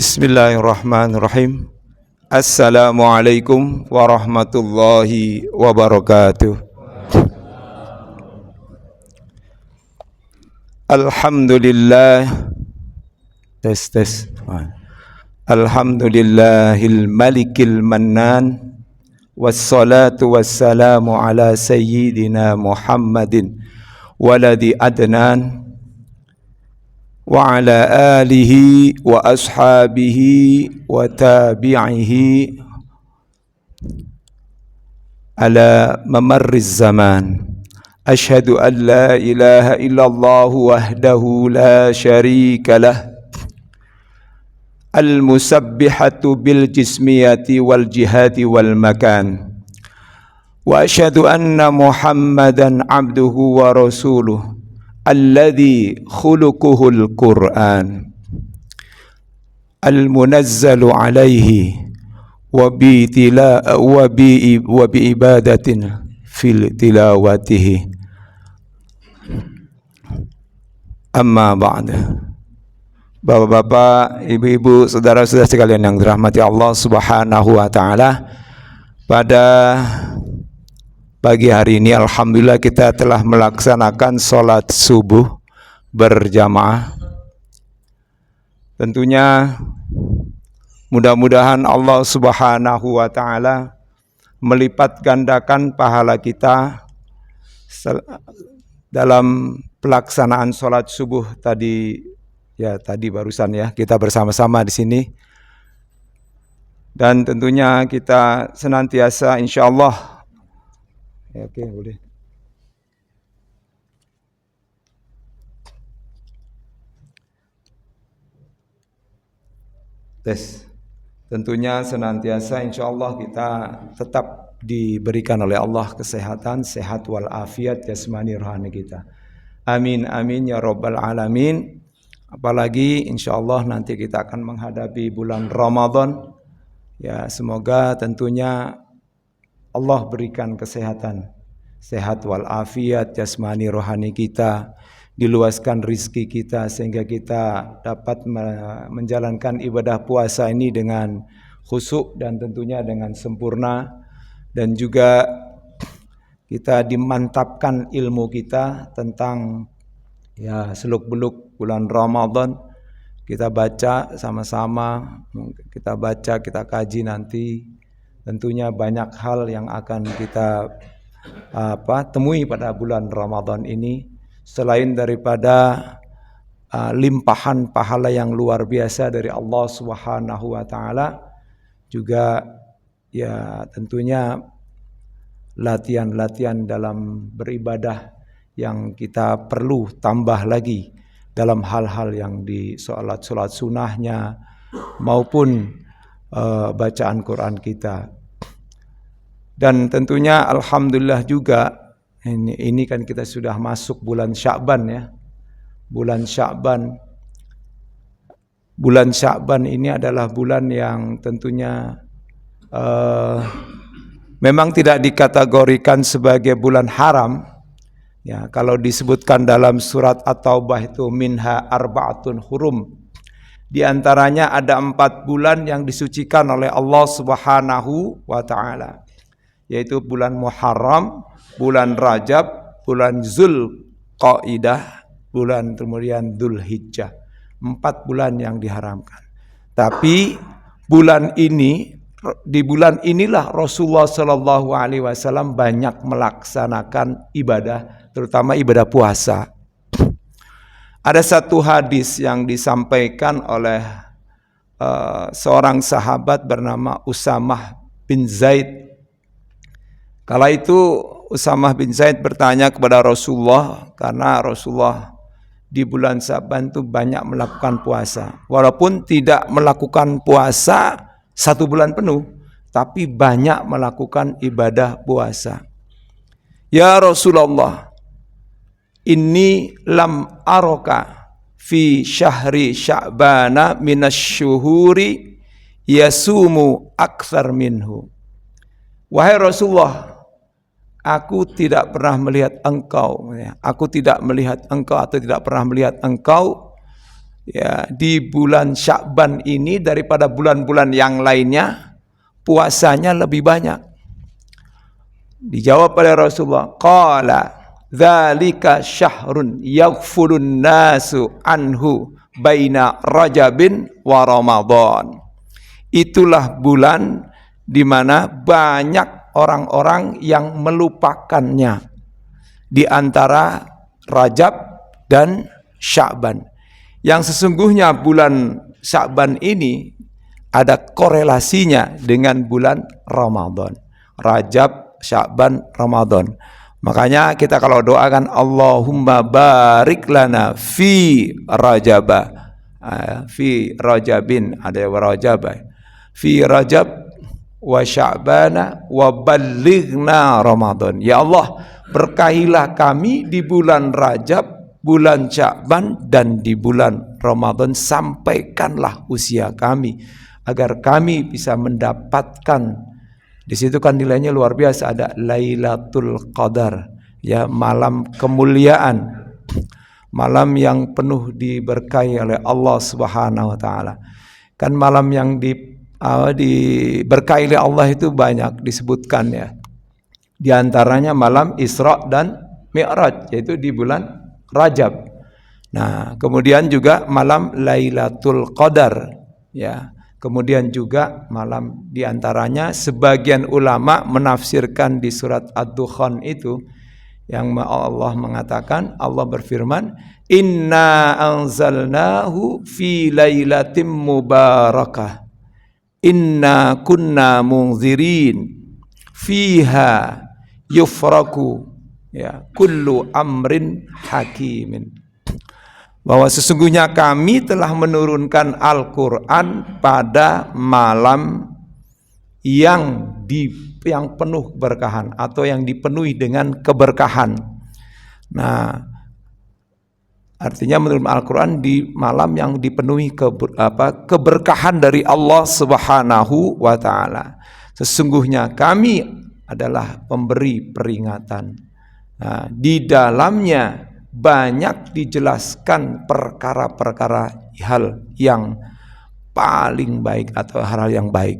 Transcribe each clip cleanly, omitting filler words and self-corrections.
Bismillahirrahmanirrahim. Assalamualaikum warahmatullahi wabarakatuh. Alhamdulillah. Tes. Alhamdulillahil malikil mannan. Wassalatu wassalamu ala sayyidina Muhammadin waladi adnan wa ala alihi wa ashabihi wa tabi'ihi ala mamarriz zaman. Ashhadu an la ilaha illallah wahdahu la syarika lah, al-musabbihatu bil jismiyati wal jihadi wal makan. Wa ashhadu anna Muhammadan abduhu wa rasuluh alladhi khuluquhul Qur'an al-munazzalu alaihi wa bi ibadatin fil tilawatihi. Amma ba'd. Bapak-bapak, ibu-ibu, saudara-saudara sekalian yang dirahmati Allah Subhanahu wa taala, pada pagi hari ini alhamdulillah kita telah melaksanakan sholat subuh berjamaah. Tentunya mudah-mudahan Allah Subhanahu wa taala melipat gandakan pahala kita dalam pelaksanaan sholat subuh tadi barusan ya, kita bersama-sama di sini. Dan tentunya kita senantiasa insyaallah oke, boleh. Tes. Tentunya senantiasa insyaallah kita tetap diberikan oleh Allah kesehatan, sehat walafiat jasmani rohani kita. Amin amin ya rabbal alamin. Apalagi insyaallah nanti kita akan menghadapi bulan Ramadan. Ya, semoga tentunya Allah berikan kesehatan, sehat walafiat jasmani rohani kita, diluaskan rizki kita sehingga kita dapat menjalankan ibadah puasa ini dengan khusyuk dan tentunya dengan sempurna, dan juga kita dimantapkan ilmu kita tentang seluk-beluk bulan Ramadan. Kita baca sama-sama, kita kaji nanti. Tentunya banyak hal yang akan kita temui pada bulan Ramadan ini, selain daripada limpahan pahala yang luar biasa dari Allah Subhanahu wa taala, juga ya tentunya latihan-latihan dalam beribadah yang kita perlu tambah lagi dalam hal-hal yang di salat sunnahnya maupun bacaan Quran kita. Dan tentunya alhamdulillah juga ini kan kita sudah masuk bulan Sya'ban ya. Bulan Sya'ban ini adalah bulan yang tentunya memang tidak dikategorikan sebagai bulan haram. Ya, kalau disebutkan dalam surat At-Taubah itu minha arba'atun hurum. Di antaranya ada 4 bulan yang disucikan oleh Allah Subhanahu wa taala, yaitu bulan Muharram, bulan Rajab, bulan Zulqaidah, bulan kemudian Dzulhijjah. 4 bulan yang diharamkan. Tapi di bulan inilah Rasulullah sallallahu alaihi wasallam banyak melaksanakan ibadah, terutama ibadah puasa. Ada satu hadis yang disampaikan oleh seorang sahabat bernama Usamah bin Zaid. Kala itu Usamah bin Zaid bertanya kepada Rasulullah, karena Rasulullah di bulan Sya'ban itu banyak melakukan puasa. Walaupun tidak melakukan puasa 1 bulan penuh, tapi banyak melakukan ibadah puasa. Ya Rasulullah, inni lam araka fi syahri Sya'bana minasyuhuri yasumu aktsar minhu. Wahai Rasulullah, aku tidak pernah melihat engkau atau tidak pernah melihat engkau ya di bulan Sya'ban ini daripada bulan-bulan yang lainnya puasanya lebih banyak. Dijawab oleh Rasulullah, qala dzalika syahrun yaghfulun nasu anhu baina Rajabin wa Ramadan. Itulah bulan di mana banyak orang-orang yang melupakannya di antara Rajab dan Sya'ban. Yang sesungguhnya bulan Sya'ban ini ada korelasinya dengan bulan Ramadan. Rajab, Sya'ban, Ramadan. Makanya kita kalau doakan Allahumma barik lana fi Rajaba, fi Rajabin, ada Rajab, fi Rajab wa Sya'bana wa ballighna Ramadan. Ya Allah, berkahilah kami di bulan Rajab, bulan Sya'ban, dan di bulan Ramadan, sampaikanlah usia kami agar kami bisa mendapatkan. Di situ kan nilainya luar biasa, ada Lailatul Qadar, ya, malam kemuliaan, malam yang penuh diberkahi oleh Allah Subhanahu wa taala. Kan malam yang diberkahi oleh Allah itu banyak disebutkan, ya. Di antaranya malam Isra dan Mi'raj, yaitu di bulan Rajab. Nah, kemudian juga malam Lailatul Qadar, ya. Kemudian juga malam diantaranya sebagian ulama menafsirkan di surat Ad-Dukhan itu yang Allah mengatakan, Allah berfirman, Inna anzalnahu fi lailatim mubarakah inna kunna munzirin fiha yufraku, ya, kullu amrin hakimin. Bahwa sesungguhnya kami telah menurunkan Al-Quran pada malam yang penuh keberkahan atau yang dipenuhi dengan keberkahan. Nah, artinya menurunkan Al-Quran di malam yang dipenuhi keberkahan dari Allah Subhanahu wa taala. Sesungguhnya kami adalah pemberi peringatan. Nah, di dalamnya banyak dijelaskan perkara-perkara hal yang paling baik atau hal-hal yang baik.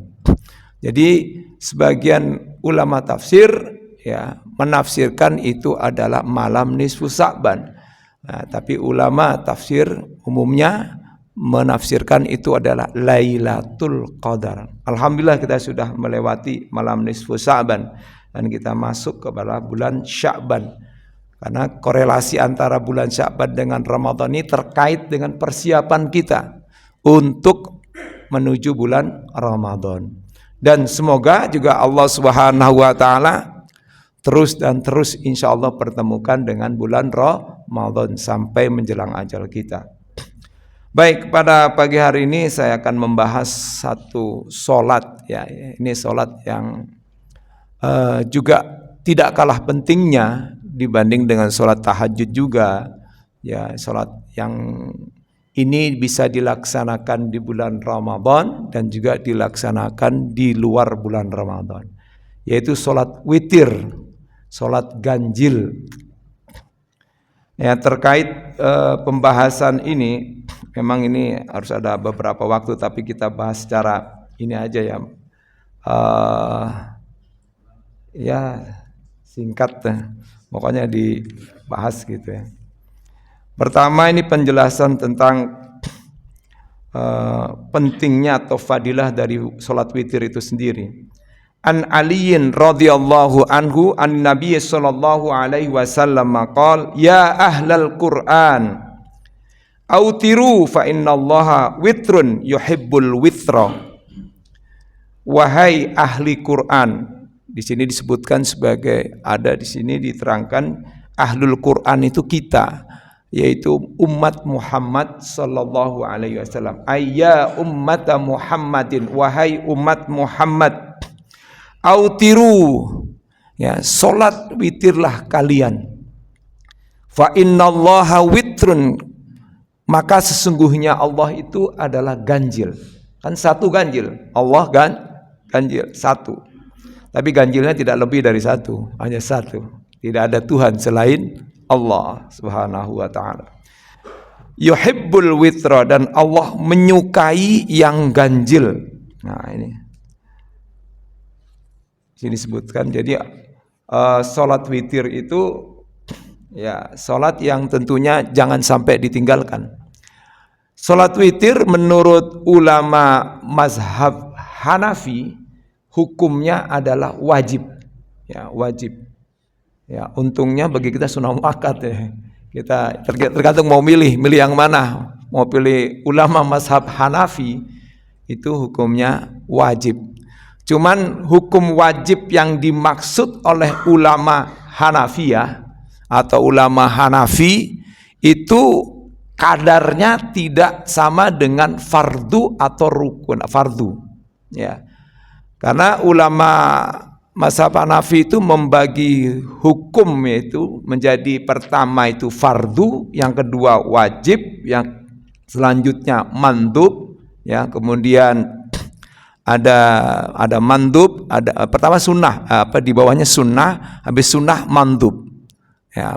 Jadi sebagian ulama tafsir, ya, menafsirkan itu adalah malam nisfu Sya'ban. Nah, tapi ulama tafsir umumnya menafsirkan itu adalah Lailatul Qadar. Alhamdulillah kita sudah melewati malam nisfu Sya'ban dan kita masuk kepada bulan Sya'ban. Karena korelasi antara bulan Sya'ban dengan Ramadan ini terkait dengan persiapan kita untuk menuju bulan Ramadan. Dan semoga juga Allah Subhanahu wa taala terus dan terus insya Allah pertemukan dengan bulan Ramadan sampai menjelang ajal kita. Baik, pada pagi hari ini saya akan membahas satu solat, ya. Ini solat yang juga tidak kalah pentingnya dibanding dengan sholat tahajud juga, ya. Sholat yang ini bisa dilaksanakan di bulan Ramadan dan juga dilaksanakan di luar bulan Ramadan, yaitu sholat witir, sholat ganjil. Ya, terkait pembahasan ini, memang ini harus ada beberapa waktu, tapi kita bahas secara ini aja, ya. Ya, singkat, pokoknya dibahas gitu, ya. Pertama, ini penjelasan tentang pentingnya atau fadilah dari sholat witir itu sendiri. An Aliyin radhiyallahu anhu an Nabi sallallahu alaihi wasallam qala, ya ahlal Qur'an autiru fa innallaha witrun yuhibbul witra. Wahai ahli Quran, di sini disebutkan sebagai, ada di sini diterangkan ahlul Quran itu kita, yaitu umat Muhammad sallallahu alaihi wasallam. Ayya ummata Muhammadin, wahai umat Muhammad, autiru, ya, salat witirlah kalian. Fa innallaha witrun, maka sesungguhnya Allah itu adalah ganjil. Kan satu ganjil, Allah ganjil satu. Tapi ganjilnya tidak lebih dari satu, hanya satu. Tidak ada Tuhan selain Allah Subhanahu wa taala. yuhibbul witra, dan Allah menyukai yang ganjil. Nah ini sini disebutkan. Jadi sholat witir itu ya sholat yang tentunya jangan sampai ditinggalkan. Sholat witir menurut ulama mazhab Hanafi hukumnya adalah wajib. Ya, wajib. Ya, untungnya bagi kita sunnah muakkad ya. Kita tergantung mau milih yang mana. Mau pilih ulama mazhab Hanafi itu hukumnya wajib. Cuman hukum wajib yang dimaksud oleh ulama Hanafiyah atau ulama Hanafi itu kadarnya tidak sama dengan fardu atau rukun. Fardu, ya. Karena ulama mazhab Hanafi itu membagi hukum itu menjadi pertama itu fardu, yang kedua wajib, yang selanjutnya mandub, ya, kemudian ada mandub, ada pertama sunnah, di bawahnya sunnah, habis sunnah mandub, ya,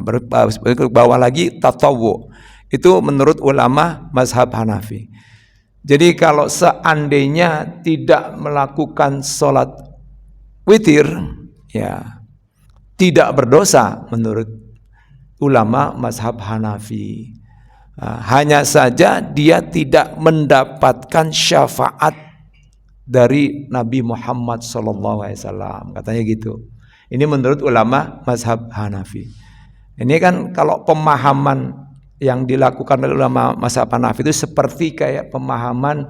ke bawah lagi tatawwu. Itu menurut ulama mazhab Hanafi. Jadi kalau seandainya tidak melakukan sholat witir, ya tidak berdosa menurut ulama mazhab Hanafi. Hanya saja dia tidak mendapatkan syafaat dari Nabi Muhammad SAW, katanya gitu. Ini menurut ulama mazhab Hanafi. Ini kan kalau pemahaman yang dilakukan oleh ulama mazhab Hanafi itu seperti kayak pemahaman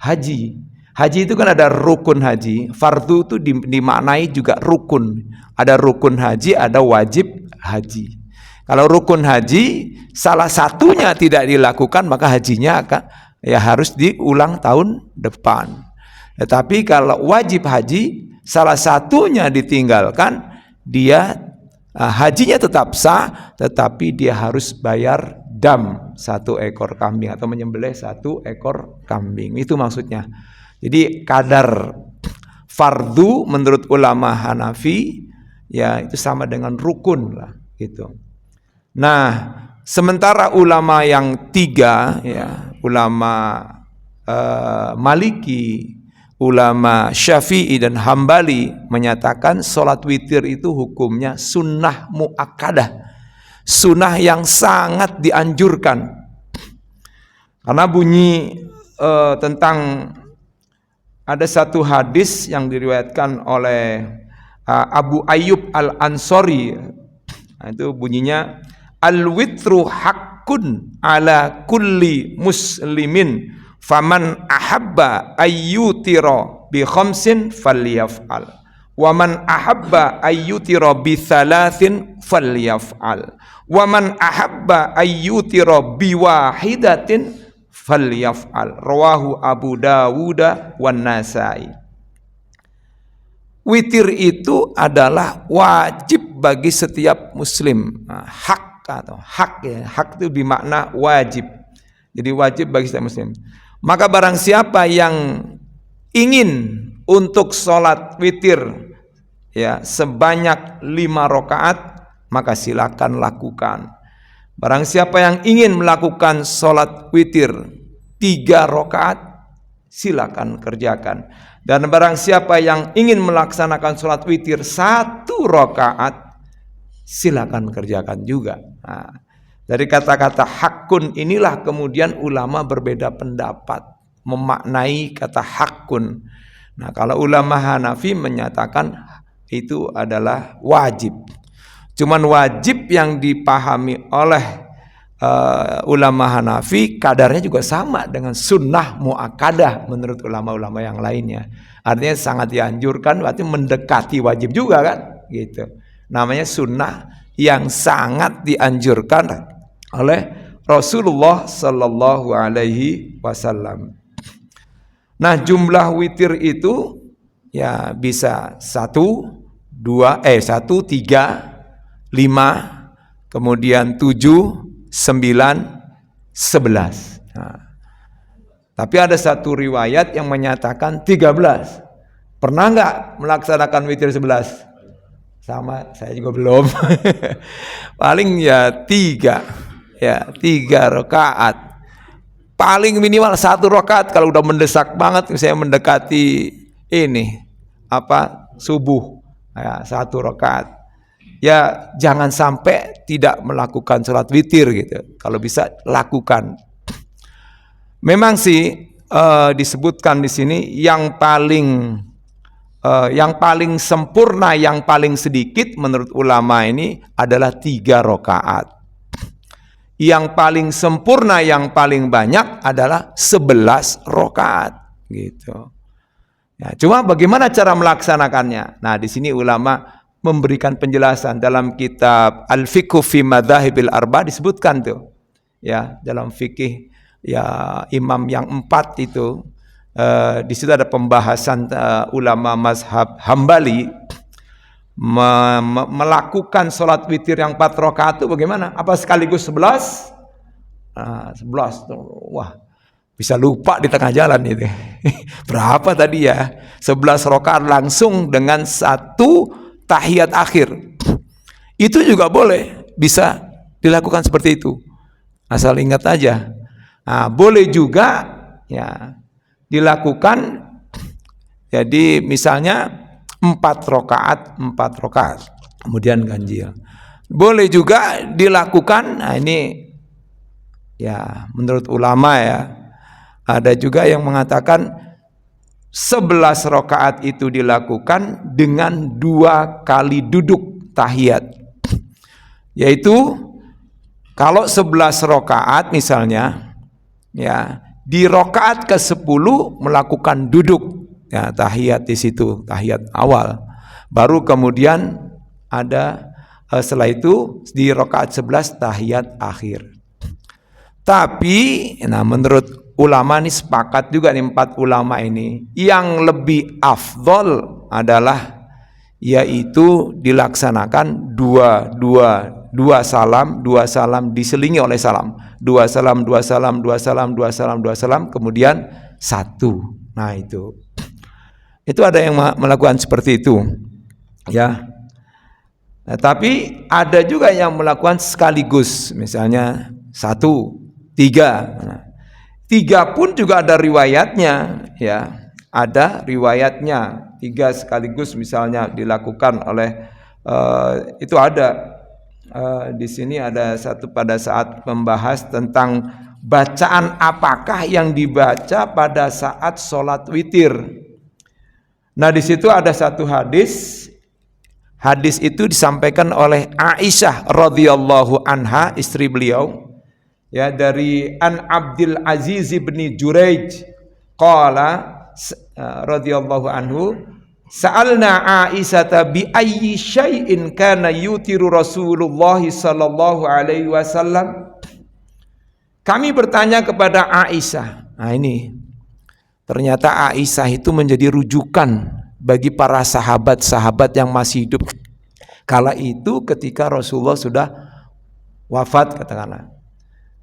haji. Haji itu kan ada rukun haji, fardu itu dimaknai juga rukun. Ada rukun haji, ada wajib haji. Kalau rukun haji salah satunya tidak dilakukan, maka hajinya ya harus diulang tahun depan. Tetapi kalau wajib haji salah satunya ditinggalkan, dia hajinya tetap sah, tetapi dia harus bayar dam 1 ekor kambing atau menyembelih 1 ekor kambing. Itu maksudnya. Jadi kadar fardu menurut ulama Hanafi ya itu sama dengan rukun lah gitu. Nah, sementara ulama yang 3 ya, ulama Maliki, ulama Syafi'i dan Hambali menyatakan sholat witir itu hukumnya sunnah muakkadah, sunnah yang sangat dianjurkan. Karena bunyi tentang ada satu hadis yang diriwayatkan oleh Abu Ayyub Al-Ansari, itu bunyinya al-witru haqqun ala kulli muslimin faman ahabba ayyutira bi khamsin falyaf'al wa man ahabba ayyutira bi thalathin falyaf'al wa man ahabba ayyutira bi wahidatin falyaf'al. Rawahu Abu Dawud wan Nasa'i. Witir itu adalah wajib bagi setiap muslim. Hak atau hak ya, hak itu bermakna wajib. Jadi wajib bagi setiap muslim. Maka barang siapa yang ingin untuk sholat witir ya sebanyak 5 rakaat, maka silakan lakukan. Barang siapa yang ingin melakukan sholat witir 3 rakaat, silakan kerjakan. Dan barang siapa yang ingin melaksanakan sholat witir 1 rakaat, silakan kerjakan juga. Nah, dari kata-kata hakun inilah kemudian ulama berbeda pendapat memaknai kata hakun. Nah, kalau ulama Hanafi menyatakan itu adalah wajib. Cuman wajib yang dipahami oleh ulama Hanafi kadarnya juga sama dengan sunnah muakkadah menurut ulama-ulama yang lainnya. Artinya sangat dianjurkan, berarti mendekati wajib juga kan, gitu. Namanya sunnah yang sangat dianjurkan oleh Rasulullah Sallallahu Alaihi Wasallam. Nah, jumlah witir itu ya bisa 1, 2, 1, 3, 5, kemudian 7, 9, 11. Nah, tapi ada satu riwayat yang menyatakan 13. Pernah nggak melaksanakan witir 11? Sama, saya juga belum. Paling ya 3. Ya, 3 rakaat. paling minimal 1 rakaat kalau udah mendesak banget, misalnya mendekati ini subuh, ya, 1 rakaat. Ya jangan sampai tidak melakukan sholat witir gitu. Kalau bisa lakukan. Memang sih disebutkan di sini yang paling sempurna, yang paling sedikit menurut ulama ini adalah 3 rakaat. Yang paling sempurna, yang paling banyak adalah 11 rakaat gitu. Ya, cuma bagaimana cara melaksanakannya? Nah, di sini ulama memberikan penjelasan dalam kitab Al-Fiqh fi Madzahibil Arba disebutkan tuh. Ya, dalam fikih ya imam yang 4 itu di situ ada pembahasan ulama mazhab Hambali melakukan sholat witir yang 4 rakaat itu bagaimana? Apa sekaligus 11? 11 wah, bisa lupa di tengah jalan itu. Berapa tadi ya? 11 rakaat langsung dengan 1 tahiyat akhir. Itu juga boleh, bisa dilakukan seperti itu. Asal ingat aja. Nah, boleh juga ya dilakukan jadi misalnya 4 rakaat kemudian ganjil. Boleh juga dilakukan, nah ini ya menurut ulama ya, ada juga yang mengatakan 11 rakaat itu dilakukan dengan 2 kali duduk tahiyat. Yaitu kalau 11 rakaat misalnya ya, di rakaat ke-10 melakukan duduk ya, tahiyat di situ, tahiyat awal. Baru kemudian ada setelah itu di rakaat 11 tahiyat akhir. Tapi nah menurut ulama ini sepakat juga nih 4 ulama ini, yang lebih afdol adalah yaitu dilaksanakan dua salam diselingi oleh salam. 2 salam, 2 salam, 2 salam, 2 salam, 2 salam, kemudian 1. Nah, itu ada yang melakukan seperti itu. Ya. Nah, tapi ada juga yang melakukan sekaligus, misalnya 1, 3. Nah, 3 pun juga ada riwayatnya, ya. Ada riwayatnya 3 sekaligus misalnya dilakukan oleh itu ada di sini ada satu pada saat membahas tentang bacaan apakah yang dibaca pada saat sholat witir. Nah, di situ ada satu hadis. Hadis itu disampaikan oleh Aisyah radhiyallahu anha, istri beliau. Ya, dari An Abdul Aziz bin Juraij qala radhiyallahu anhu, sa'alna Aisyah bi ayyi syai'in kana yutiru Rasulullah sallallahu alaihi wasallam. Kami bertanya kepada Aisyah. Nah, ini ternyata Aisyah itu menjadi rujukan bagi para sahabat-sahabat yang masih hidup kala itu ketika Rasulullah sudah wafat, katakanlah.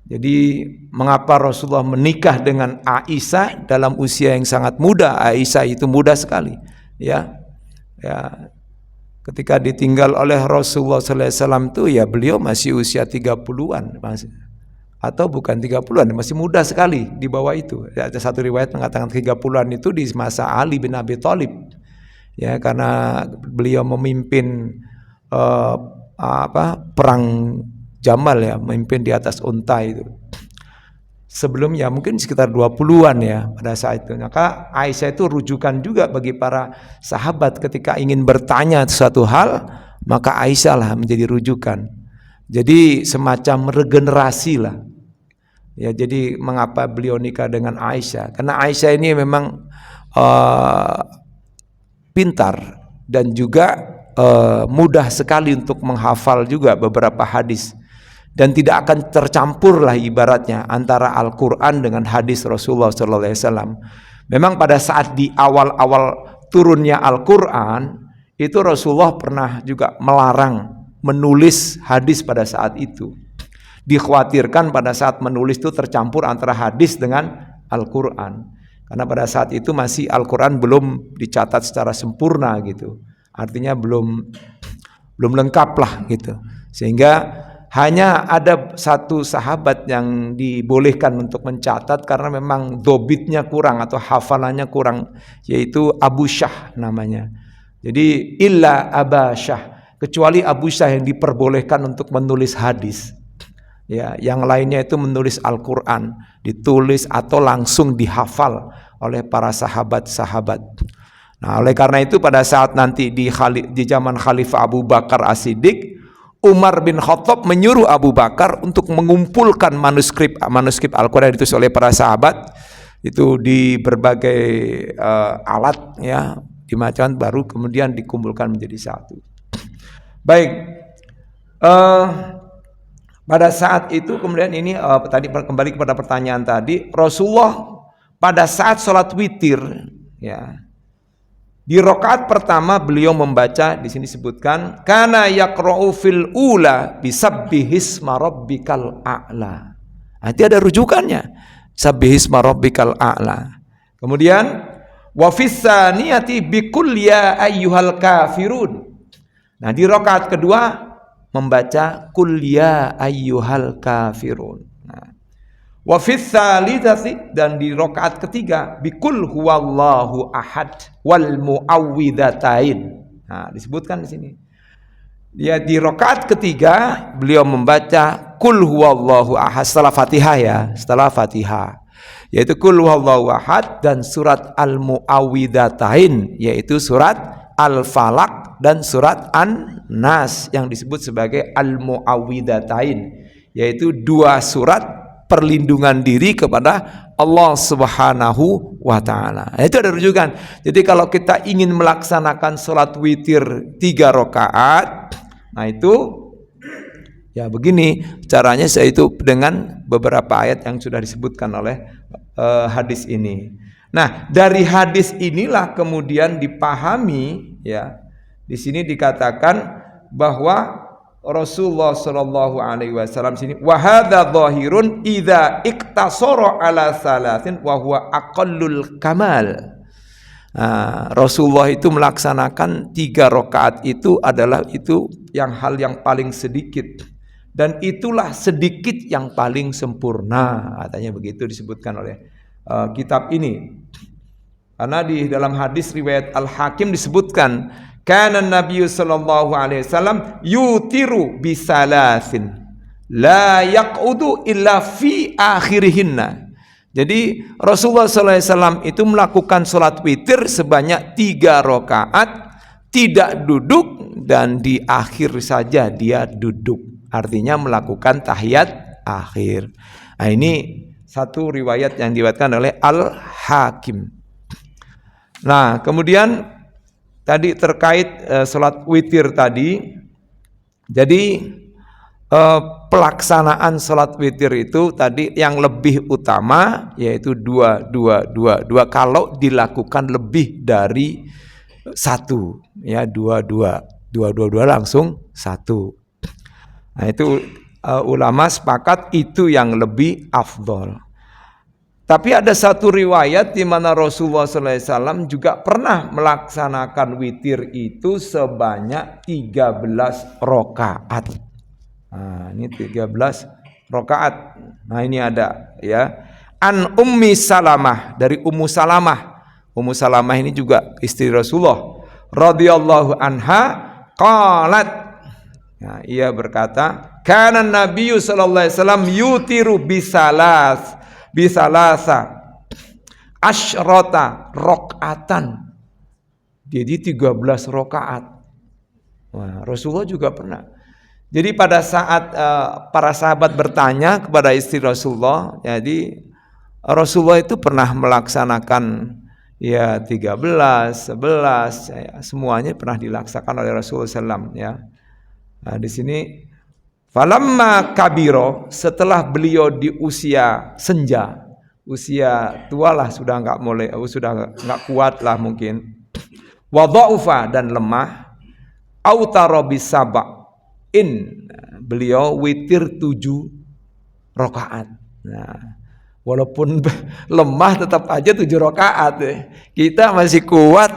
Jadi mengapa Rasulullah menikah dengan Aisyah dalam usia yang sangat muda? Aisyah itu muda sekali, ya. Ketika ditinggal oleh Rasulullah sallallahu alaihi wasallam itu ya beliau masih usia 30-an, atau bukan 30-an, masih muda sekali di bawah itu. Ya, ada satu riwayat mengatakan 30-an itu di masa Ali bin Abi Thalib. Ya, karena beliau memimpin perang Jamal, ya, memimpin di atas unta itu. Sebelumnya mungkin sekitar 20-an ya pada saat itu. Maka Aisyah itu rujukan juga bagi para sahabat ketika ingin bertanya suatu hal, maka Aisyah lah menjadi rujukan. Jadi semacam regenerasi lah. Ya, jadi mengapa beliau nikah dengan Aisyah? Karena Aisyah ini memang pintar dan juga mudah sekali untuk menghafal juga beberapa hadis. Dan tidak akan tercampur lah ibaratnya antara Al-Quran dengan hadis Rasulullah SAW. Memang pada saat di awal-awal turunnya Al-Quran, itu Rasulullah pernah juga melarang menulis hadis pada saat itu. Dikhawatirkan pada saat menulis itu tercampur antara hadis dengan Al-Quran. Karena pada saat itu masih Al-Quran belum dicatat secara sempurna gitu. Artinya belum lengkap lah gitu. Sehingga Hanya ada satu sahabat yang dibolehkan untuk mencatat karena memang dobitnya kurang atau hafalannya kurang, yaitu Abu Syah namanya. Jadi illa Aba Syah, kecuali Abu Syah yang diperbolehkan untuk menulis hadis. Ya, yang lainnya itu menulis Al-Quran, ditulis atau langsung dihafal oleh para sahabat-sahabat. Nah, oleh karena itu pada saat nanti di zaman Khalifah Abu Bakar As-Siddiq, Umar bin Khattab menyuruh Abu Bakar untuk mengumpulkan manuskrip Al-Quran ditulis oleh para sahabat itu di berbagai alat ya, dimacam baru kemudian dikumpulkan menjadi satu. Baik, pada saat itu kemudian ini tadi kembali kepada pertanyaan tadi, Rasulullah pada saat sholat witir ya, di rakaat pertama beliau membaca, di sini disebutkan kana yaqra'u fil ula bisabbihisma rabbikal a'la. Nanti ada rujukannya, sabbihisma rabbikal a'la. Kemudian wa fis tsaniyati biqul ya ayyuhal kafirun. Nah, di rakaat kedua membaca qul ya ayyuhal kafirun. Wa fis tsalitsati, dan di rakaat ketiga biqul huwallahu ahad wal muawwidzatain. Nah, disebutkan di sini. Ya, di rakaat ketiga beliau membaca qul huwallahu ahad setelah Fatihah ya, setelah Fatihah. Yaitu qul huwallahu ahad dan surat al-muawwidzatain, yaitu surat Al-Falaq dan surat An-Nas yang disebut sebagai al-muawwidzatain, yaitu dua surat perlindungan diri kepada Allah Subhanahu wa ta'ala. Itu ada rujukan. Jadi kalau kita ingin melaksanakan sholat witir 3 rakaat, nah itu ya begini caranya, yaitu dengan beberapa ayat yang sudah disebutkan oleh hadis ini. Nah, dari hadis inilah kemudian dipahami ya. Di sini dikatakan bahwa Rasulullah Shallallahu Alaihi Wasallam sini wa hadza dhahirun idza iktasara ala salasin wa huwa aqallul kamal. Rasulullah itu melaksanakan 3 rakaat itu adalah itu yang hal yang paling sedikit, dan itulah sedikit yang paling sempurna, katanya begitu disebutkan oleh kitab ini. Karena di dalam hadis riwayat Al-Hakim disebutkan kana Nabi sallallahu alaihi wasallam yutiru bisalasin la yaqudu illa fi akhirihinna. Jadi Rasulullah sallallahu alaihi wasallam itu melakukan salat witir sebanyak 3 rakaat, tidak duduk, dan di akhir saja dia duduk. Artinya melakukan tahiyat akhir. Nah, ini satu riwayat yang diriwayatkan oleh Al-Hakim. Nah, kemudian tadi terkait sholat witir tadi, jadi pelaksanaan sholat witir itu tadi yang lebih utama yaitu 2 kalau dilakukan lebih dari 1 ya, 2 langsung 1. Nah, itu ulama sepakat itu yang lebih afdol. Tapi ada satu riwayat di mana Rasulullah SAW juga pernah melaksanakan witir itu sebanyak 13 rakaat. Nah, ini 13 rakaat. Nah, ini ada ya. An Ummi Salamah, dari Ummu Salamah. Ummu Salamah ini juga istri Rasulullah radhiyallahu anha, qalat. Nah, ia berkata, kana Nabiyyu sallallahu alaihi wasallam yutiru bisalasa asyrota rakaatan. Jadi 13 rakaat. Wah, Rasulullah juga pernah. Jadi pada saat para sahabat bertanya kepada istri Rasulullah, jadi Rasulullah itu pernah melaksanakan ya 13, 11 ya, semuanya pernah dilaksanakan oleh Rasulullah SAW ya. Nah, di sini falamma kabiro, setelah beliau di usia senja, usia tua lah, sudah nggak kuat lah mungkin, wa dha'ufa, dan lemah, autara bisaba'in, beliau witir 7 rakaat. Nah, walaupun lemah tetap aja 7 rakaat. Kita masih kuat,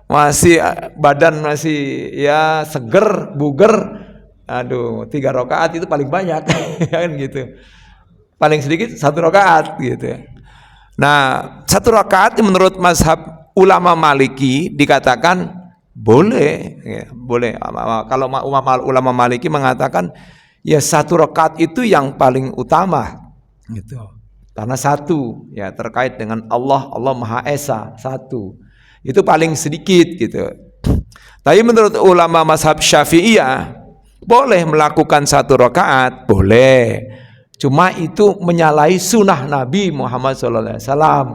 masih badan masih ya seger, buger. Aduh, 3 rakaat itu paling banyak kan gitu. Paling sedikit 1 rakaat gitu. Nah, 1 rakaat menurut mazhab ulama Maliki dikatakan boleh, ya, boleh. Kalau ulama Maliki mengatakan ya 1 rakaat itu yang paling utama gitu. Karena 1 ya terkait dengan Allah Maha Esa, 1. Itu paling sedikit gitu. Tapi menurut ulama mazhab Syafi'iyah boleh melakukan 1 rakaat, boleh. Cuma itu menyalahi sunnah Nabi Muhammad SAW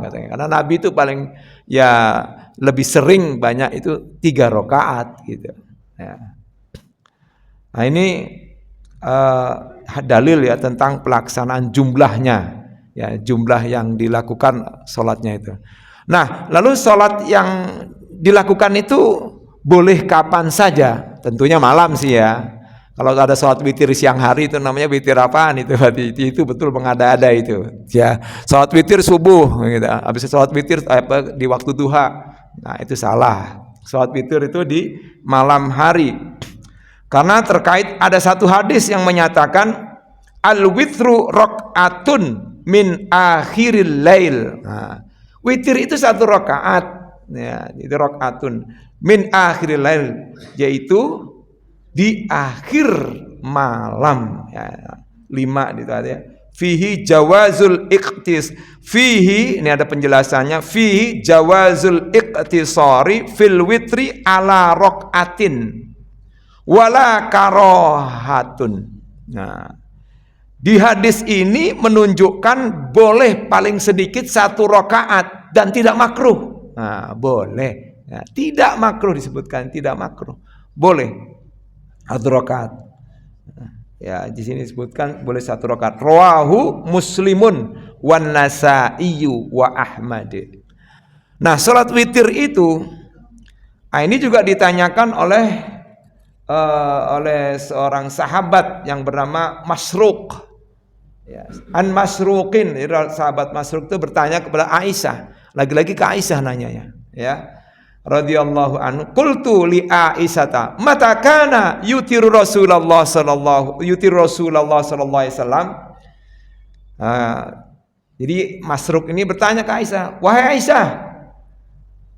katanya. Karena Nabi itu paling ya lebih sering banyak itu 3 rakaat gitu. Ya. Nah ini dalil ya tentang pelaksanaan jumlahnya, ya jumlah yang dilakukan sholatnya itu. Nah lalu sholat yang dilakukan itu boleh kapan saja, tentunya malam sih ya. Kalau ada sholat witir siang hari itu namanya witir apaan itu? Itu betul mengada-ada itu. Ya, sholat witir subuh, gitu. Habis sholat witir di waktu duha, nah itu salah. Sholat witir itu di malam hari. Karena terkait ada satu hadis yang menyatakan al-witru rakaatun min akhiril lail. Nah, witir itu 1 rakaat, ya, itu rakaatun min akhiril lail, yaitu di akhir malam ya, 5 gitu ya. Fihi jawazul iqtis, fihi ini ada penjelasannya, fihi jawazul iqtisari fil witri ala raqatin wala karohatun. Nah, di hadis ini menunjukkan boleh paling sedikit 1 rakaat dan tidak makruh. Nah, boleh. Ya, tidak makruh disebutkan, tidak makruh. Boleh 1 rakaat. Ya, di sini disebutkan boleh 1 rakaat. Rawahu Muslimun wan Nasa'i wa Ahmad. Nah, salat witir itu ini juga ditanyakan oleh seorang sahabat yang bernama Masruq. Ya, An Masruqin, sahabat Masruq itu bertanya kepada Aisyah. Lagi-lagi ke Aisyah nanyanya, ya. Radhiyallahu anhu, qultu li Aisyata mata kana yutiru Rasulullah sallallahu alaihi wasallam. Jadi Masruq ini bertanya ke Aisyah, wahai Aisyah,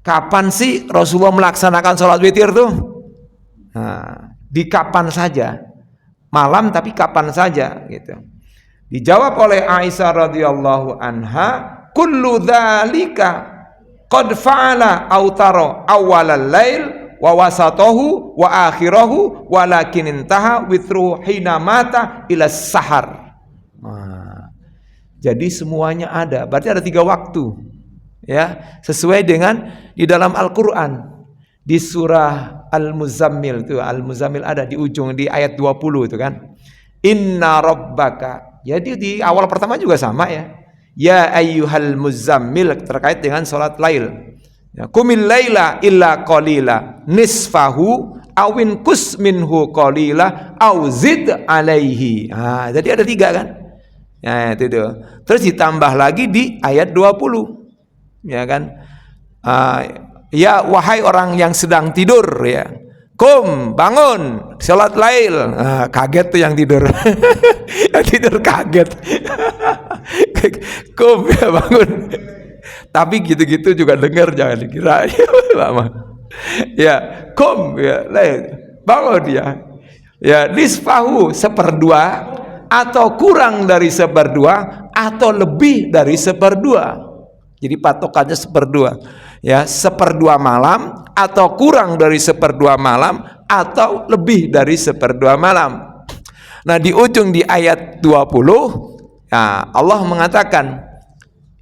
kapan sih Rasulullah melaksanakan sholat witir tuh? Di kapan saja, malam tapi kapan saja gitu. Dijawab oleh Aisyah radhiyallahu anha, kullu dzalika qad fa'ala autaro awalal lail wa wasatahu wa akhirahu walakin intaha witru hina mata ila sahar. Jadi semuanya ada. Berarti ada 3 waktu. Ya, sesuai dengan di dalam Al-Qur'an. Di surah Al-Muzammil itu, Al-Muzammil ada di ujung di ayat 20 itu kan. Inna rabbaka. Jadi di awal pertama juga sama ya. Ya ayyuhal muzammil terkait dengan salat lail. Ya, qumil laila illa qalila nisfahu awin kus minhu qalila au zid alaihi. Jadi ada 3 kan? Ya itu tuh. Terus ditambah lagi di ayat 20. Ya kan? Ya wahai orang yang sedang tidur ya. Kum, bangun, salat lail. Kaget tuh yang tidur. Yang tidur kaget. Kum, ya bangun. Tapi gitu-gitu juga dengar, jangan dikira. Ya, kum, ya lail. Bangun dia. Ya, nisfahu 1/2 atau kurang dari 1/2 atau lebih dari 1/2. Jadi patokannya 1/2. Ya, 1/2 malam atau kurang dari 1/2 malam atau lebih dari 1/2 malam. Nah, di ujung di ayat 20 ya, Allah mengatakan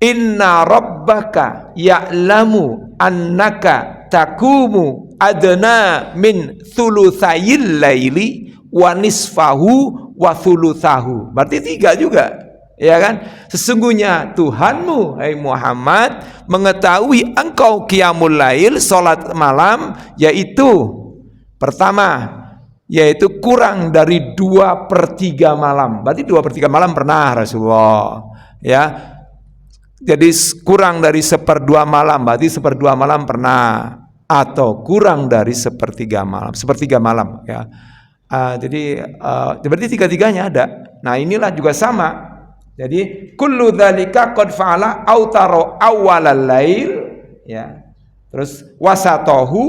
inna rabbaka ya'lamu annaka takumu adna min thulutsayil laili wa nisfahu wa thulutsahu. Berarti 3 juga. Ya kan? Sesungguhnya Tuhanmu, hai Muhammad, mengetahui engkau qiyamul lail, salat malam, yaitu pertama, yaitu kurang dari 2/3 malam. Berarti 2/3 malam pernah Rasulullah. Ya. Jadi kurang dari 1/2 malam, berarti 1/2 malam pernah, atau kurang dari 1/3 malam, 1/3 malam ya. Berarti tiga-tiganya ada. Nah, inilah juga sama. Jadi kullu dzalika qad fa'ala autaro awwalal lail, ya. Terus wasatohu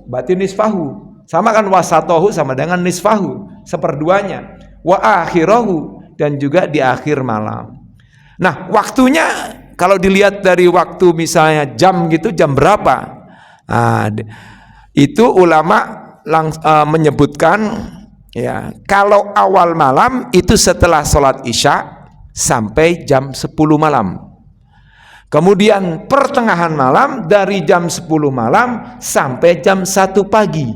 berarti nisfahu. Sama kan, wasatohu sama dengan nisfahu, seperduanya. Wa akhirahu, dan juga di akhir malam. Nah, waktunya kalau dilihat dari waktu misalnya jam gitu, jam berapa? Itu ulama menyebutkan, ya, kalau awal malam itu setelah sholat isya sampai jam 10 malam. Kemudian pertengahan malam dari jam 10 malam sampai jam 1 pagi.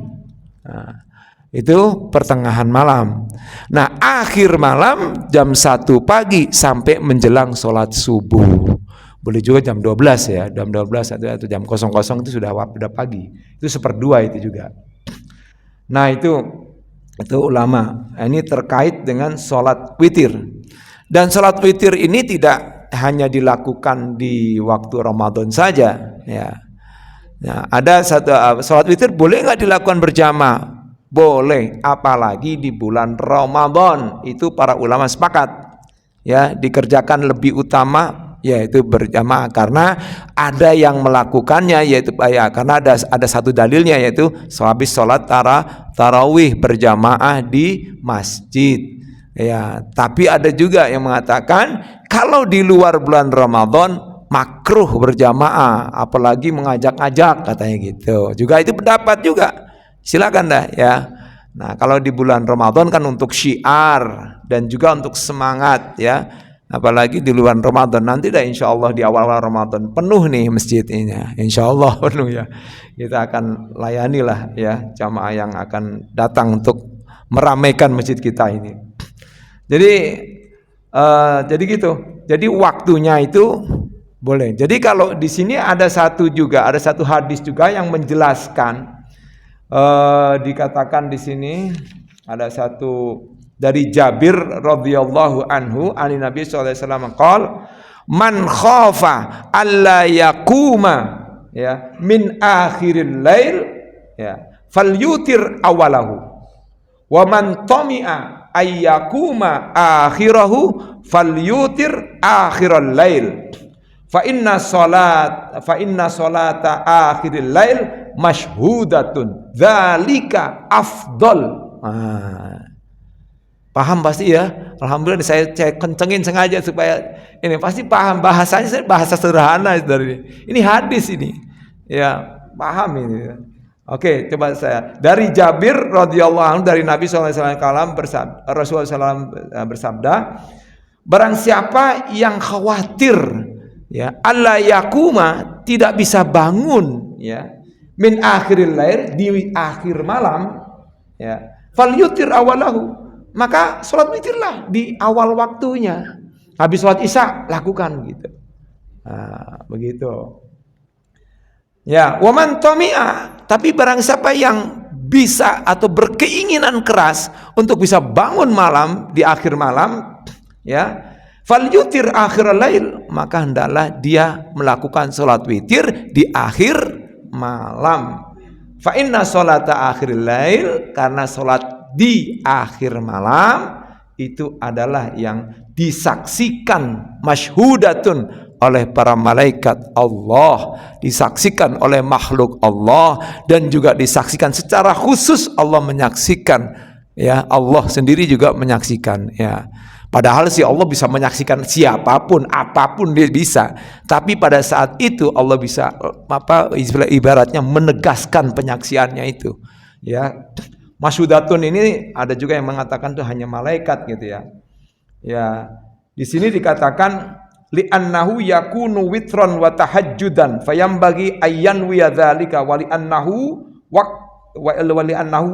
Itu pertengahan malam. Nah, akhir malam jam 1 pagi sampai menjelang sholat subuh. Boleh juga jam 12 ya, jam 12 atau jam 00 itu sudah pagi. Itu seperdua itu juga. Nah, itu ulama. Ini terkait dengan sholat witir. Dan sholat witir ini tidak hanya dilakukan di waktu Ramadan saja, ya. Nah, ada satu sholat witir boleh nggak dilakukan berjamaah? Boleh, apalagi di bulan Ramadan. Itu para ulama sepakat, ya, dikerjakan lebih utama yaitu berjamaah, karena ada yang melakukannya, yaitu karena ada satu dalilnya, yaitu habis sholat tarawih berjamaah di masjid, ya. Tapi ada juga yang mengatakan kalau di luar bulan Ramadan makruh berjamaah, apalagi mengajak-ajak, katanya gitu. Juga itu pendapat juga, silakan dah, ya. Nah, kalau di bulan Ramadan kan untuk syiar dan juga untuk semangat, ya. Apalagi di luar Ramadan, nanti dah insya Allah di awal-awal Ramadan penuh nih masjid ini, insya Allah penuh, ya. Kita akan layani lah, ya, jamaah yang akan datang untuk meramaikan masjid kita ini. Jadi gitu. Jadi waktunya itu boleh. Jadi kalau di sini ada satu hadis juga yang menjelaskan, dikatakan di sini ada satu dari Jabir radhiyallahu anhu, ali Nabi sallallahu alaihi wasallam qol, man khafa alla yaquma, ya, min akhiril lail, ya, falyutir awalahu, wa man tami'a ayyakuma akhirahu falyutir akhiral lail, fa inna salata akhiril lail mashhudatun dzalika afdal. Paham pasti ya? Alhamdulillah, saya kencengin sengaja supaya ini pasti paham bahasanya, bahasa sederhana dari ini hadis ini. Ya, paham ini. Oke, coba saya dari Jabir radhiyallahu anhu, dari Nabi sallallahu alaihi wasallam Rasulullah SAW bersabda, barang siapa yang khawatir, ya, alla yakuma, tidak bisa bangun, ya, min akhiril lail, di akhir malam, ya, falyutir awalahu, maka sholat witirlah di awal waktunya. Habis sholat isya lakukan gitu. Nah, begitu. Ya, waman tomi'a, tapi barang siapa yang bisa atau berkeinginan keras untuk bisa bangun malam di akhir malam, ya, falyutir akhiral lail, maka hendaklah dia melakukan sholat witir di akhir malam. Fa inna sholata akhiril lail, karena sholat di akhir malam itu adalah yang disaksikan masyhudatun oleh para malaikat Allah, disaksikan oleh makhluk Allah, dan juga disaksikan secara khusus Allah menyaksikan, ya, Allah sendiri juga menyaksikan, ya. Padahal si Allah bisa menyaksikan siapapun, apapun dia bisa, tapi pada saat itu Allah bisa ibaratnya menegaskan penyaksiannya itu, ya. Masyhudatun ini ada juga yang mengatakan itu hanya malaikat gitu, ya. Ya, di sini dikatakan li'annahu yakunu witron wa tahajjudan fayambagi ayyan wa dzalika wa li'annahu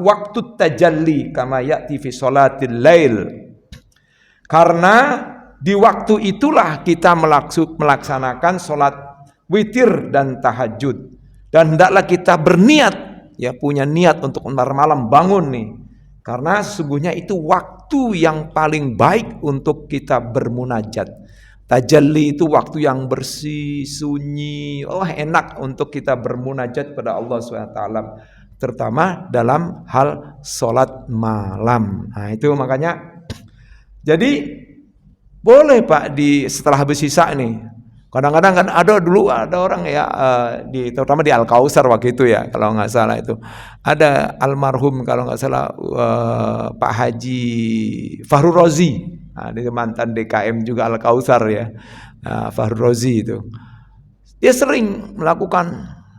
waqtut tajalli kama ya'ti fi sholatil lail. Karena di waktu itulah kita melaksanakan sholat witir dan tahajud, dan hendaklah kita berniat, ya, punya niat untuk ntar malam bangun nih, karena sesungguhnya itu waktu yang paling baik untuk kita bermunajat. Tajalli itu waktu yang bersih, sunyi, enak untuk kita bermunajat pada Allah SWT. terutama dalam hal sholat malam. Nah itu makanya, jadi boleh Pak setelah habis isya nih. Kadang-kadang kan ada orang ya terutama di Al Kausar waktu itu ya, kalau nggak salah itu ada almarhum kalau nggak salah Pak Haji Fahru Rozi, dia mantan DKM juga Al Kausar ya, Fahru Rozi itu. Dia sering melakukan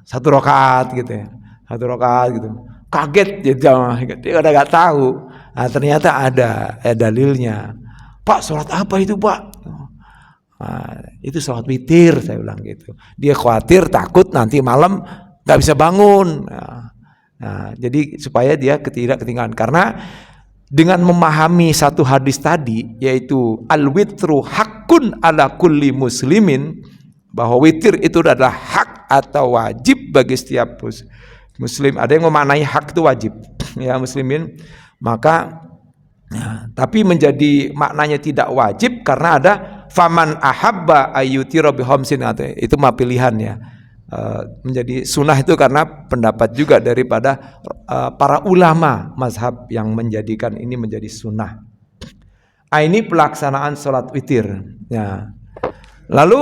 1 rakaat gitu ya. 1 rakaat gitu. Kaget dia udah nggak tahu. Nah, ternyata ada dalilnya. Pak, sholat apa itu Pak? Nah, itu sholat witir, saya bilang gitu. Dia khawatir, takut nanti malam nggak bisa bangun. Nah, jadi supaya dia tidak ketinggalan. Karena dengan memahami satu hadis tadi, yaitu al-witru haqqun ala kulli muslimin, bahwa witir itu adalah hak atau wajib bagi setiap muslim. Ada yang memaknai hak itu wajib ya muslimin, maka tapi menjadi maknanya tidak wajib karena ada faman ahabba ayyutira bihamsin, itu mah pilihan ya. Menjadi sunnah itu karena pendapat juga daripada para ulama mazhab yang menjadikan ini menjadi sunnah. Ini pelaksanaan sholat witir ya. Lalu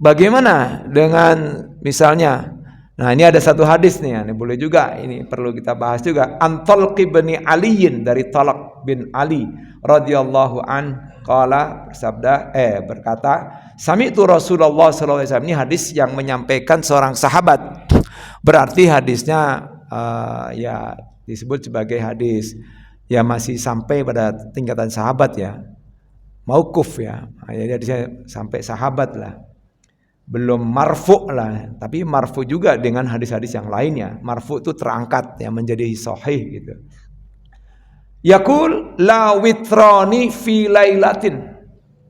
bagaimana dengan misalnya, nah ini ada satu hadis nih, ini boleh juga, ini perlu kita bahas juga. An Talq bin Aliin, dari Talq bin Ali radhiyallahu an, qala berkata, sami'tu Rasulullah sallallahu alaihi wasallam. Ini hadis yang menyampaikan seorang sahabat. Berarti hadisnya ya disebut sebagai hadis ya masih sampai pada tingkatan sahabat ya. Mauquf ya. Jadi hadisnya sampai sahabat lah. Belum marfu lah, tapi marfu juga dengan hadis-hadis yang lainnya. Marfu itu terangkat ya menjadi sahih gitu. Yaqul la witrani fi lailatin.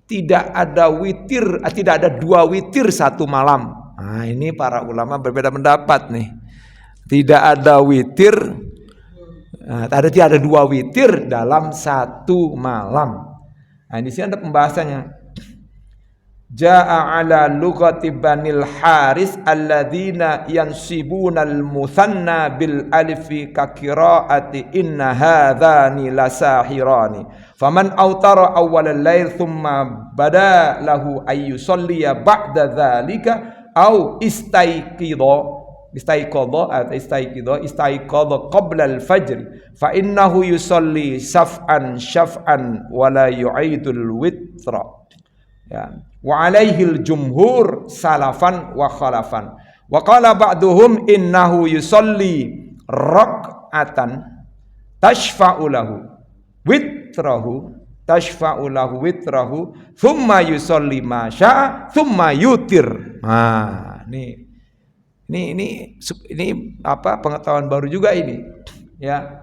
Tidak ada witir, tidak ada 2 witir satu malam. Nah, ini para ulama berbeda pendapat nih. Tidak ada witir, tidak ada 2 witir dalam satu malam. Nah, di sini ada pembahasannya. Ja'a ala lughati banil haris alladzina yansibunal muthanna bil alifi ka qiraati inna hadzani lasahirani faman autara awwalal lail thumma bada lahu ay yusalliya ba'da dzalika au istaiqadha qabla al fajr fa innahu yusalli shaf'an wa la yu'idul witra ya. Wa alaihil jumhur salafan wa khalafan. Wa qala ba'duhum innahu yusalli rak'atan tashfa'u lahu witrahu thumma yusalli ma sya'a thumma yutir. Nah, ini apa pengetahuan baru juga ini ya.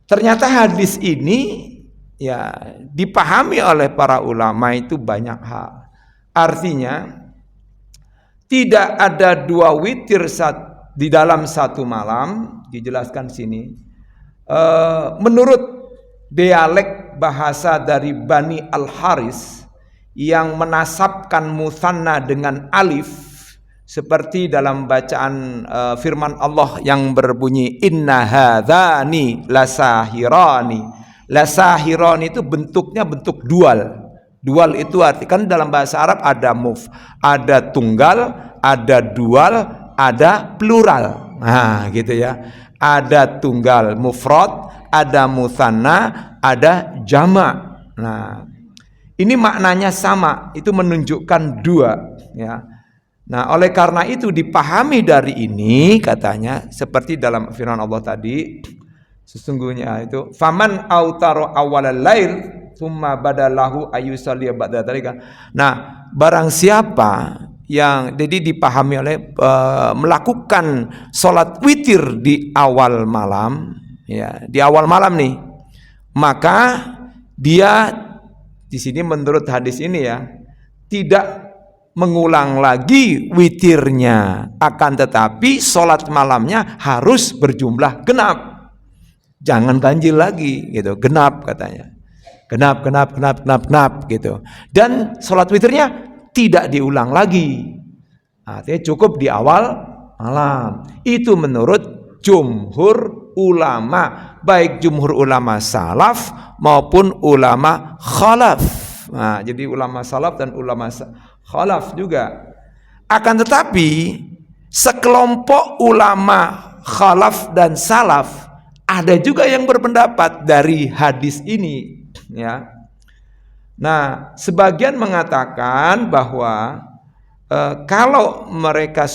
Ternyata hadis ini ya dipahami oleh para ulama itu banyak hal. Artinya tidak ada 2 witir di dalam satu malam, dijelaskan sini. Menurut dialek bahasa dari Bani Al-Haris yang menasabkan mutsanna dengan alif, seperti dalam bacaan firman Allah yang berbunyi inna hadzani lasahirani. Lasahirani itu bentuknya bentuk dual. Dual itu arti kan dalam bahasa Arab ada ada tunggal, ada dual, ada plural. Nah, gitu ya. Ada tunggal mufrad, ada mutsanna, ada jama'. Nah, ini maknanya sama, itu menunjukkan 2 ya. Nah, oleh karena itu dipahami dari ini katanya seperti dalam firman Allah tadi, sesungguhnya itu faman autaro awalal lail summa badalahu ayyusalli ba'da dzalika. Nah, barang siapa yang jadi dipahami oleh melakukan sholat witir di awal malam ya, di awal malam nih, maka dia di sini menurut hadis ini ya tidak mengulang lagi witirnya, akan tetapi sholat malamnya harus berjumlah genap. Jangan ganjil lagi gitu, genap katanya. Genap gitu. Dan sholat witirnya tidak diulang lagi. Artinya cukup di awal malam. Itu menurut jumhur ulama, baik jumhur ulama salaf maupun ulama khalaf. Nah, jadi ulama salaf dan ulama khalaf juga. Akan tetapi sekelompok ulama khalaf dan salaf ada juga yang berpendapat dari hadis ini, ya. Nah, sebagian mengatakan bahwa kalau mereka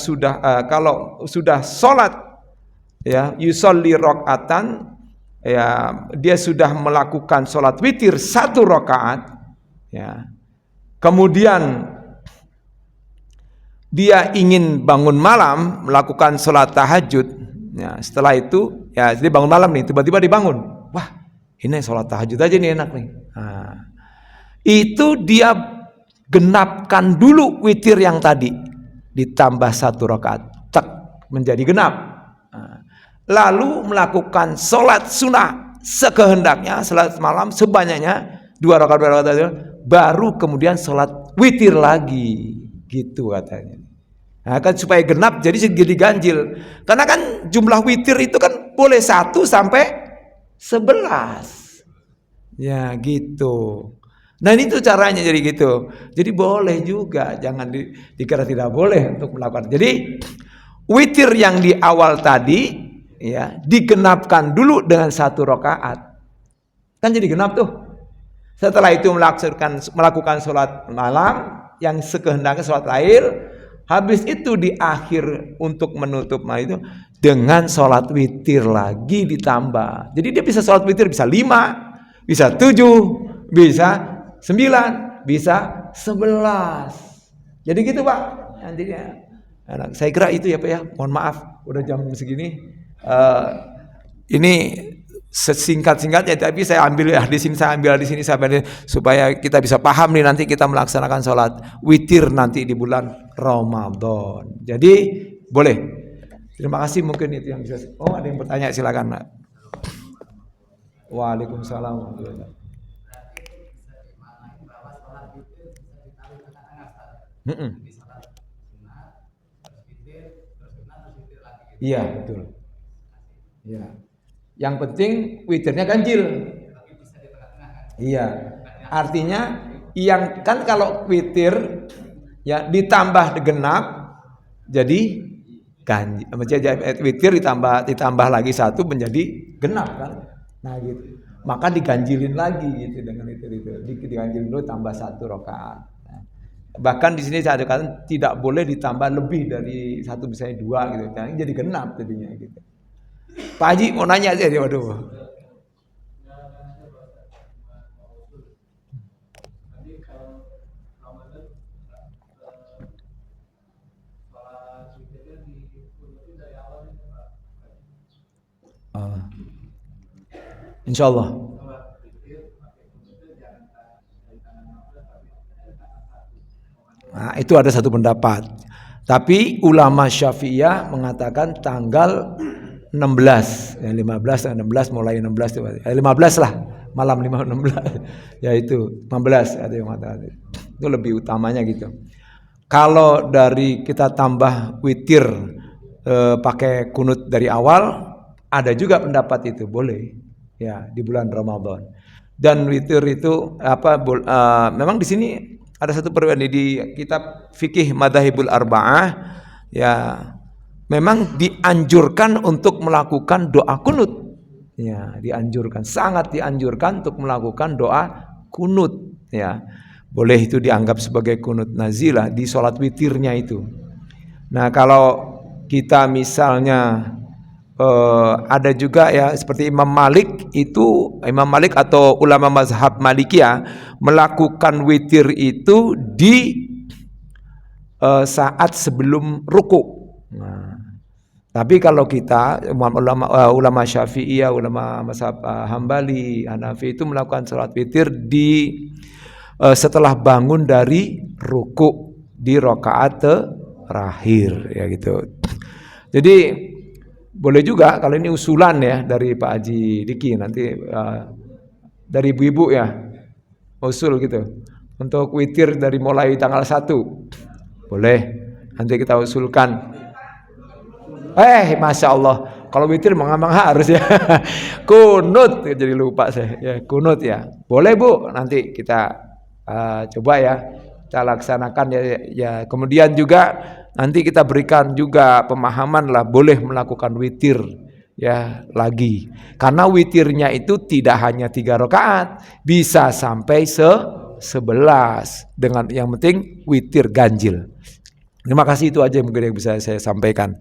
kalau sudah sholat, ya, yusolli rakaatan, ya, dia sudah melakukan sholat witir 1 rakaat, ya, kemudian dia ingin bangun malam melakukan sholat tahajud, ya, setelah itu, ya, jadi bangun malam nih, tiba-tiba dibangun, wah, ini sholat tahajud aja nih enak nih. Nah, itu dia genapkan dulu witir yang tadi, ditambah 1 rakaat, tak menjadi genap. Nah, lalu melakukan sholat sunnah sekehendaknya, sholat malam sebanyaknya 2 rakaat, baru kemudian sholat witir lagi, gitu katanya. Nah, kan supaya genap jadi ganjil. Karena kan jumlah witir itu kan boleh 1 sampai 11. Ya gitu. Nah itu caranya jadi gitu. Jadi boleh juga, jangan dikira tidak boleh untuk melakukan. Jadi witir yang di awal tadi, ya, digenapkan dulu dengan 1 rakaat. Kan jadi genap tuh. Setelah itu melakukan sholat malam yang sekehendaknya sholat lail. Habis itu di akhir untuk menutup malam itu dengan sholat witir lagi ditambah. Jadi dia bisa sholat witir bisa 5, bisa 7, bisa 9, bisa 11. Jadi gitu Pak. Nantinya. Saya kira itu ya Pak ya. Mohon maaf udah jam segini. Ini sesingkat-singkatnya, tapi saya ambil di sini, supaya kita bisa paham nih nanti kita melaksanakan sholat witir nanti di bulan Ramadan. Jadi boleh. Terima kasih, mungkin itu yang bisa. Oh, ada yang bertanya, silakan Pak. Waalaikumsalam. Iya betul. Iya. Yang penting witirnya ganjil. Iya. Artinya yang kan kalau witir, ya, ditambah genap jadi ganjil. Witir ditambah lagi 1 menjadi genap kan. Nah gitu. Maka diganjilin lagi gitu dengan itu. Diganjilin dulu tambah 1 rakaat. Nah, bahkan di sini saya katakan tidak boleh ditambah lebih dari 1, misalnya 2 gitu. Nah, jadi genap jadinya gitu. Pak Haji mau nanya aja dia, waduh. Insya Allah. Nah, itu ada satu pendapat. Tapi ulama Syafi'iyah mengatakan tanggal 16, 15 dan 16, mulai 16 15 lah, malam 16. Ya itu 15 ada yang mengatakan. Itu lebih utamanya gitu. Kalau dari kita tambah witir pakai kunut dari awal, ada juga pendapat itu boleh. Ya, di bulan Ramadan. Dan witir itu memang di sini ada satu perbedaan di kitab fikih Madzhabul Arba'ah, ya, memang dianjurkan untuk melakukan doa kunut. Ya, dianjurkan, sangat dianjurkan untuk melakukan doa kunut, ya. Boleh itu dianggap sebagai kunut nazilah di sholat witirnya itu. Nah, kalau kita misalnya ada juga ya seperti Imam Malik atau ulama mazhab Malikiyah melakukan witir itu di saat sebelum ruku. Nah, tapi kalau kita ulama Syafi'iyah, ulama mazhab Hambali, Hanafi itu melakukan sholat witir di setelah bangun dari ruku di rakaat terakhir, ya gitu. Jadi boleh juga kalau ini usulan ya dari Pak Haji Diki, nanti dari ibu-ibu ya usul gitu untuk witir dari mulai tanggal 1 boleh, nanti kita usulkan. Masya Allah, Kalau witir memang harus ya. Kunut jadi lupa saya. Ya, kunut ya. Boleh Bu, nanti kita coba ya. Kita laksanakan ya. Kemudian juga nanti kita berikan juga pemahaman lah boleh melakukan witir ya lagi. Karena witirnya itu tidak hanya 3 rakaat, bisa sampai 11 dengan yang penting witir ganjil. Terima kasih, itu aja mungkin yang bisa saya sampaikan.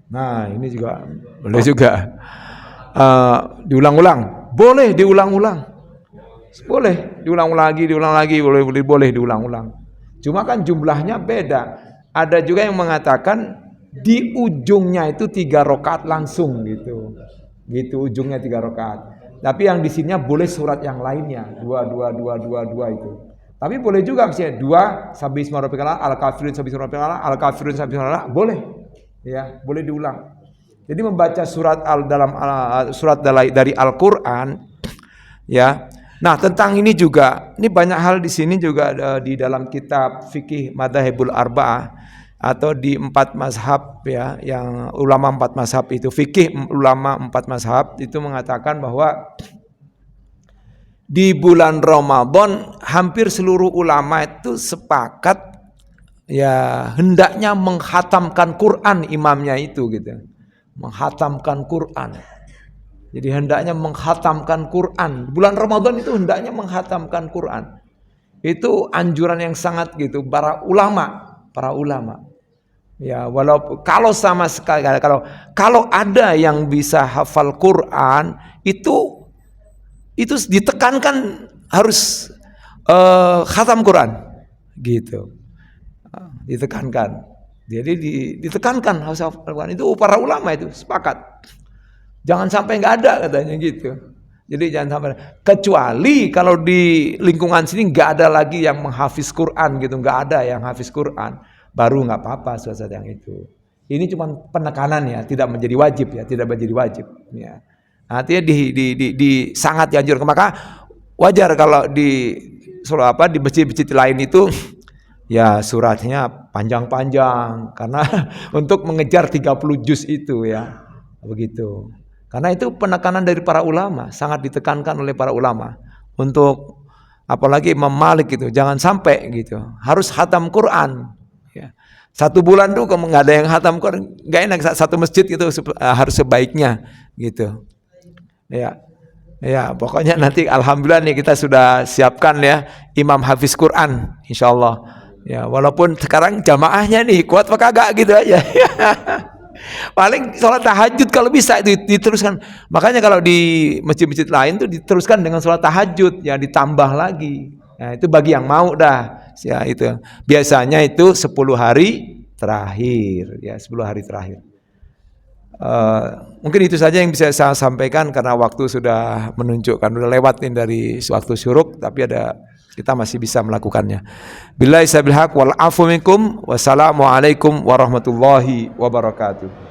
Nah, ini juga boleh juga. Diulang-ulang, boleh diulang-ulang. Boleh diulang lagi, boleh diulang-ulang. Cuma kan jumlahnya beda. Ada juga yang mengatakan di ujungnya itu 3 rakaat langsung gitu. Gitu ujungnya 3 rakaat. Tapi yang di sininya boleh surat yang lainnya, 2 itu. Tapi boleh juga misalnya 2 sabbi isma rabbikal al-kafirun sabbi isma rabbikal al-kafirun sabbi isma rabbikal, boleh. Ya, boleh diulang. Jadi membaca surat surat dari Al-Qur'an ya. Nah, tentang ini juga, ini banyak hal di sini juga di dalam kitab fikih Madzhabul Arba'ah atau di 4 mazhab ya, yang ulama 4 mazhab itu fikih ulama 4 mazhab itu mengatakan bahwa di bulan Ramadan hampir seluruh ulama itu sepakat ya hendaknya menghatamkan Quran imamnya itu gitu. Menghatamkan Quran. Jadi hendaknya menghatamkan Quran. Bulan Ramadan itu hendaknya menghatamkan Quran. Itu anjuran yang sangat gitu para ulama. Ya, walaupun kalau sama sekali kalau ada yang bisa hafal Quran itu ditekankan harus khatam Quran gitu. Ditekankan. Jadi ditekankan harus hafal Quran. Itu para ulama itu sepakat. Jangan sampai nggak ada katanya gitu. Jadi jangan sampai, kecuali kalau di lingkungan sini nggak ada lagi yang menghafiz Quran gitu, nggak ada yang hafiz Quran, baru nggak apa-apa suatu yang itu. Ini cuma penekanan ya, tidak menjadi wajib ya, tidak menjadi wajib. Ya. Artinya di sangat dianjurkan. Maka wajar kalau di masjid-masjid lain itu ya suratnya panjang-panjang karena untuk mengejar 30 juz itu ya. Begitu. Karena itu penekanan dari para ulama, sangat ditekankan oleh para ulama untuk apalagi Imam Malik gitu, jangan sampai gitu. Harus khatam Quran. Ya. 1 bulan tuh kalau nggak ada yang khatam Quran, nggak enak. Satu masjid gitu harus sebaiknya gitu. Ya, pokoknya nanti alhamdulillah nih kita sudah siapkan ya imam hafiz Quran, insyaallah. Ya, walaupun sekarang jamaahnya nih kuat apa kagak gitu aja. Paling sholat tahajud kalau bisa itu diteruskan. Makanya kalau di masjid-masjid lain tuh diteruskan dengan sholat tahajud, ya ditambah lagi. Nah, itu bagi yang mau dah. Ya itu. Biasanya itu 10 hari terakhir, ya 10 hari terakhir. Mungkin itu saja yang bisa saya sampaikan karena waktu sudah menunjukkan udah lewat nih dari waktu syuruk, tapi kita masih bisa melakukannya. Billahi sabil haq wal afu minkum. Wassalamualaikum warahmatullahi wabarakatuh.